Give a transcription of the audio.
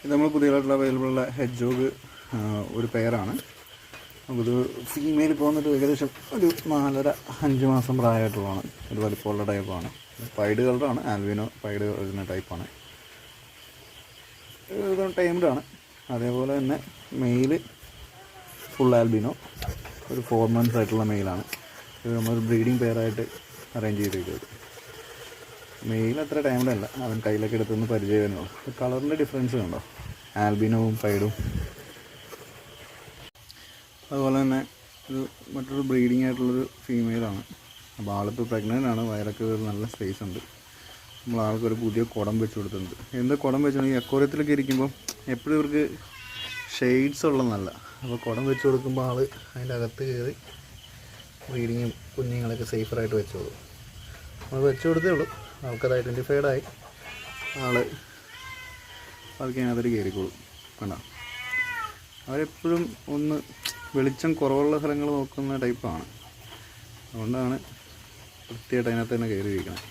ഇത് നമ്മൾ പുതിയതായിട്ടുള്ള അവൈലബിളുള്ള ഹെഡ്ജോഗ് ഒരു പെയറാണ്. നമുക്കിത് ഫീമെയിൽ പോകുന്നിട്ട് ഏകദേശം ഒരു 4.5 മാസം പ്രായമായിട്ടുള്ളതാണ്. ഒരു വലിപ്പമുള്ള ടൈപ്പാണ്. പൈഡ് കളറാണ്, ആൽബിനോ പൈഡ് വരുന്ന ടൈപ്പാണ്. ഇത് ടൈംഡാണ്. അതേപോലെ തന്നെ മെയില് ഫുൾ ആൽബിനോ, ഒരു 4 months ആയിട്ടുള്ള മെയിലാണ്. ഇത് നമ്മൾ ബ്രീഡിങ് പെയറായിട്ട് അറേഞ്ച് ചെയ്തിരിക്കുന്നത്. മെയിൽ അത്ര ടൈമിലല്ല, അവൻ കയ്യിലൊക്കെ എടുത്തൊന്ന് പരിചയമായിരുന്നു. കളറിൻ്റെ ഡിഫറൻസ് കണ്ടോ, ആൽബിനോവും പൈഡും. അതുപോലെ തന്നെ ഇത് മറ്റൊരു ബ്രീഡിങ് ആയിട്ടുള്ളൊരു ഫീമെയിലാണ്. അപ്പോൾ ആളിപ്പോൾ പ്രഗ്നൻ്റ് ആണ്. വയറൊക്കെ നല്ല സ്പേസ് ഉണ്ട്. നമ്മൾ ആൾക്കൊരു പുതിയ കുടം വെച്ച് കൊടുത്തിട്ടുണ്ട്. എന്താ കുടം വെച്ചിട്ടുണ്ടെങ്കിൽ അക്വേറിയത്തിലൊക്കെ ഇരിക്കുമ്പോൾ എപ്പോഴും ഇവർക്ക് ഷെയ്ഡ്സ് ഉള്ളതല്ല. അപ്പോൾ കുടം വെച്ച് കൊടുക്കുമ്പോൾ ആൾ അതിൻ്റെ അകത്ത് കയറി ബ്രീഡിങ്ങും കുഞ്ഞുങ്ങളൊക്കെ സേഫറായിട്ട് വെച്ചോളൂ. നമ്മൾ വെച്ച് കൊടുത്തേ ഉള്ളൂ. ആൾക്കത് ഐഡൻറ്റിഫൈഡായി ആൾ അതൊക്കെ അതിനകത്ത് കയറിക്കോളും. വേണ്ട, അവരെപ്പോഴും ഒന്ന് വെളിച്ചം കുറവുള്ള സ്ഥലങ്ങൾ നോക്കുന്ന ടൈപ്പാണ്. അതുകൊണ്ടാണ് വൃത്തിയായിട്ട് അതിനകത്ത് തന്നെ കയറിയിരിക്കുന്നത്.